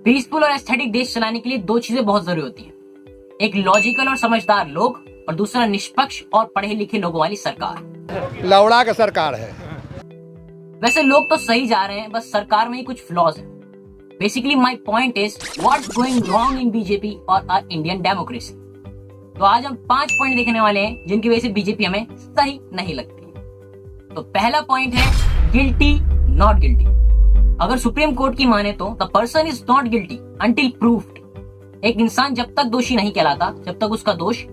Peaceful और aesthetic देश चलाने के लिए दो चीजें बहुत जरूरी होती हैं, एक लॉजिकल और समझदार लोग और दूसरा निष्पक्ष और पढ़े लिखे लोगों वाली सरकार। लौड़ा का सरकार है। वैसे लोग तो सही जा रहे हैं, बस सरकार में ही कुछ फ्लॉज हैं। Basically my point is what's going wrong in BJP और आवर इंडियन डेमोक्रेसी। तो आज हम 5 पॉइंट देखने वाले हैं जिनकी वजह से बीजेपी हमें सही नहीं लगती। तो पहला पॉइंट है गिल्टी नॉट गिल्टी। अगर सुप्रीम कोर्ट की माने तो the person is not guilty until proved. एक इंसान जब तक दोषी नहीं कहलाता जब तक उसका दोष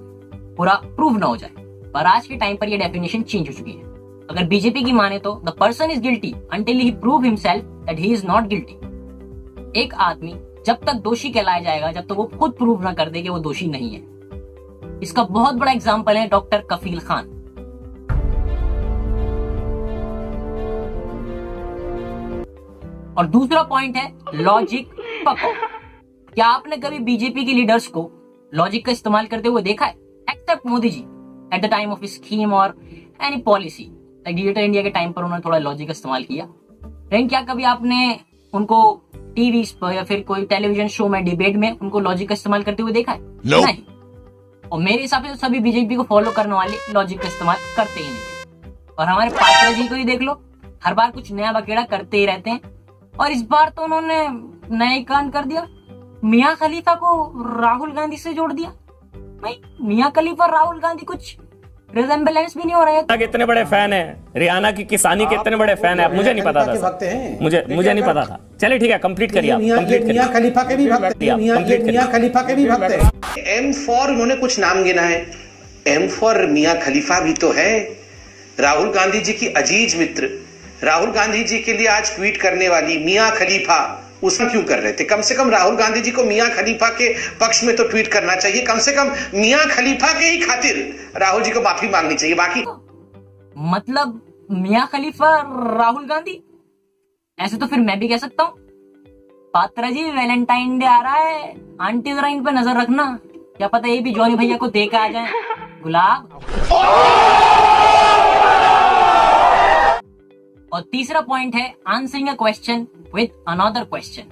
पूरा प्रूव ना हो जाए। पर आज के टाइम पर यह डेफिनेशन चेंज हो चुकी है। अगर बीजेपी की माने तो the person is guilty until he prove himself that he is not guilty. एक आदमी जब तक दोषी कहलाया जाएगा जब तक वो खुद प्रूव ना कर दे कि वो दोषी नहीं है। इसका बहुत बड़ा एग्जांपल है डॉक्टर कफील खान। और दूसरा पॉइंट है लॉजिक पको। क्या आपने कभी बीजेपी के लीडर्स को लॉजिक का इस्तेमाल करते हुए देखा है? Except Modi ji at the time of scheme और any policy like digital India के टाइम पर उन्होंने थोड़ा लॉजिक का इस्तेमाल किया। लेकिन क्या कभी आपने उनको टीवी पर या फिर कोई टेलीविजन शो में डिबेट में उनको लॉजिक का इस्तेमाल करते हुए देखा है? नहीं। और मेरे हिसाब से तो सभी बीजेपी को फॉलो करने वाले लॉजिक का इस्तेमाल करते ही नहीं। और हमारे पात्रा जी को ही देख लो, हर बार कुछ नया बकेड़ा करते ही रहते हैं। और इस बार तो उन्होंने नया कांड कर दिया, मियां खलीफा को राहुल गांधी से जोड़ दिया। भाई मियां खलीफा और राहुल गांधी कुछ रिजेम्बलेंस भी नहीं हो रहा है। कितने बड़े फैन है रियाना की किसानी के इतने बड़े फैन है, मुझे नहीं पता था। मुझे नहीं पता था। चलिए ठीक है, कंप्लीट करिए आप। मियां खलीफा के भी भक्त हैं। मियां खलीफा के भी भक्त हैं। एम फॉर उन्होंने कुछ नाम गिना है। एम फॉर मियां खलीफा भी तो है। राहुल गांधी जी की अजीज मित्र, राहुल गांधी जी के लिए आज ट्वीट करने वाली मियां खलीफा उसमें क्यों कर रहे थे? कम से कम राहुल गांधी जी को मियां खलीफा के पक्ष में तो ट्वीट करना चाहिए। कम से कम मियां खलीफा के ही खातिर राहुल जी को माफी मांगनी चाहिए। बाकी मतलब मियां खलीफा राहुल गांधी, ऐसे तो फिर मैं भी कह सकता हूँ। पात्रा जी वैलेंटाइन डे आ रहा है, आंटी जरा इन पर नजर रखना, क्या पता ये भी जॉनी भैया को देकर आ जाए। गुलाब। और तीसरा पॉइंट है answering a question with another question.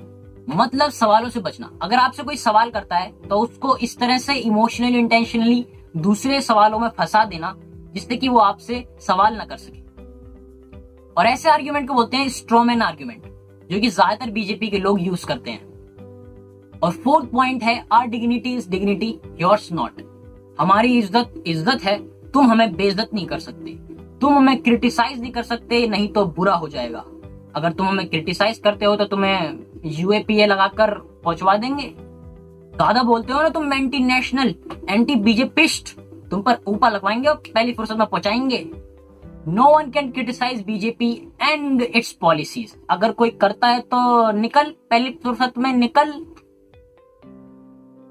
मतलब सवालों से बचना। अगर आपसे कोई सवाल करता है तो उसको इस तरह से इमोशनली इंटेंशनली दूसरे सवालों में फंसा देना जिससे कि वो आपसे सवाल ना कर सके। और ऐसे आर्ग्यूमेंट को बोलते हैं स्ट्रॉमैन आर्ग्यूमेंट, जो कि ज्यादातर बीजेपी के लोग यूज करते हैं। और फोर्थ पॉइंट है our dignity is dignity, yours not. हमारी इज्जत इज्जत है, तुम हमें बेइज्जत नहीं कर सकते। तुम हमें क्रिटिसाइज नहीं कर सकते, नहीं तो बुरा हो जाएगा। अगर तुम हमें क्रिटिसाइज करते हो तो तुम्हें यूएपीए लगाकर पहुंचवा देंगे। ज्यादा बोलते हो ना तुम एंटी नेशनल, एंटी बीजेपिस्ट, तुम पर ऊपर लगवाएंगे और पहली फुर्सत में पहुंचाएंगे। No one can criticise BJP and its policies. अगर कोई करता है तो निकल, पहली फुर्सत में निकल।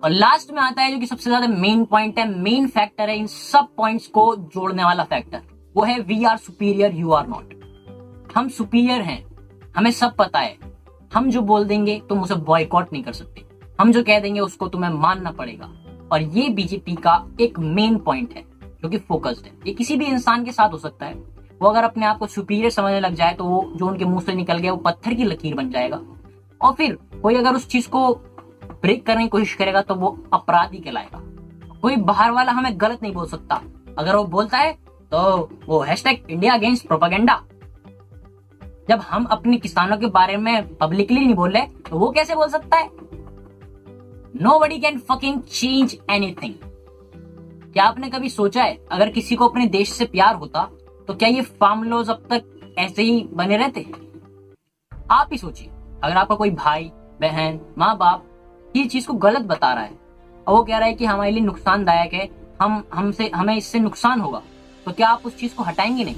और लास्ट में आता है जो कि सबसे ज्यादा मेन पॉइंट है, मेन फैक्टर है इन सब पॉइंट्स को जोड़ने वाला फैक्टर, वो है we are superior you are not. हम सुपीरियर हैं, हमें सब पता है। हम जो बोल देंगे तुम उसे बॉयकॉट नहीं कर सकते, हम जो कह देंगे उसको तुम्हें मानना पड़ेगा। और ये बीजेपी का एक मेन पॉइंट है जो कि फोकस्ड है। ये किसी भी इंसान के साथ हो सकता है। वो अगर अपने आप को सुपीरियर समझने लग जाए तो वो जो उनके मुंह से निकल गया वो पत्थर की लकीर बन जाएगा। और फिर कोई अगर उस चीज को ब्रेक करने की कोशिश करेगा तो वो अपराधी कहलाएगा। कोई बाहर वाला हमें गलत नहीं बोल सकता। अगर वो बोलता है तो वो हैशटैग इंडिया अगेंस्ट प्रोपेगेंडा। जब हम अपने किसानों के बारे में पब्लिकली नहीं बोल रहे तो वो कैसे बोल सकता है? Nobody can fucking change anything। क्या आपने कभी सोचा है अगर किसी को अपने देश से प्यार होता तो क्या ये फार्म लॉज अब तक ऐसे ही बने रहते? आप ही सोचिए, अगर आपका कोई भाई बहन माँ बाप ये चीज को गलत बता रहा है और वो कह रहा है कि हमारे लिए नुकसानदायक है, हमें इससे नुकसान होगा, तो क्या आप उस चीज को हटाएंगे नहीं?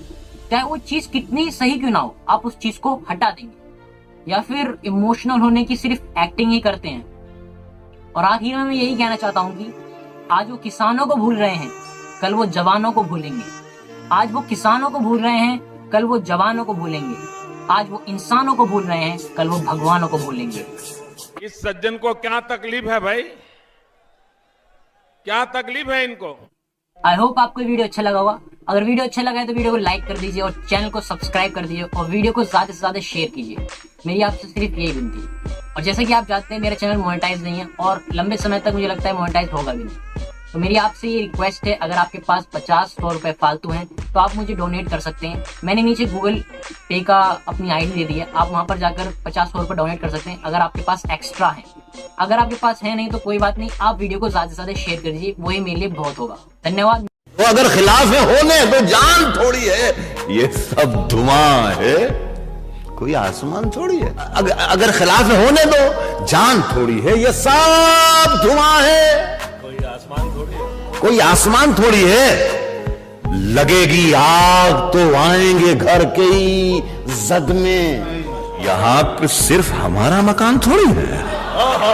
चाहे वो चीज कितनी सही क्यों ना हो, आप उस चीज को हटा देंगे? या फिर इमोशनल होने की सिर्फ एक्टिंग ही करते हैं? और आखिर में मैं यही कहना चाहता हूँ कि आज वो किसानों को भूल रहे हैं, कल वो जवानों को भूलेंगे। आज वो किसानों को भूल रहे हैं, कल वो जवानों को भूलेंगे। आज वो इंसानों को भूल रहे हैं, कल वो भगवानों को भूलेंगे। इस सज्जन को क्या तकलीफ है भाई? क्या तकलीफ है इनको? आई होप आपको वीडियो अच्छा लगा होगा। अगर वीडियो अच्छा लगा है तो वीडियो को लाइक कर दीजिए और चैनल को सब्सक्राइब कर दीजिए और वीडियो को ज्यादा से ज्यादा शेयर कीजिए। मेरी आपसे सिर्फ यही विनती है। और जैसे कि आप जानते हैं मेरा चैनल मोनेटाइज नहीं है और लंबे समय तक मुझे लगता है मोनेटाइज होगा भी नहीं। तो मेरी आपसे ये रिक्वेस्ट है, अगर आपके पास 50-100 रुपए फालतू हैं तो आप मुझे डोनेट कर सकते हैं। मैंने नीचे गूगल पे का अपनी आईडी दे दी है, आप वहां पर जाकर 50-100 रुपए डोनेट कर सकते हैं अगर आपके पास एक्स्ट्रा है। अगर आपके पास है नहीं तो कोई बात नहीं, आप वीडियो को ज्यादा से ज्यादा शेयर कर दीजिए, वही मेरे लिए बहुत होगा। धन्यवाद। वो अगर खिलाफ है होने तो जान थोड़ी है, ये सब धुआं है, कोई आसमान थोड़ी है। अगर खिलाफ है होने दो, जान थोड़ी है, ये सब धुआं है, कोई आसमान थोड़ी है। लगेगी आग तो आएंगे घर के ही जद में, यहां पे सिर्फ हमारा मकान थोड़ी है।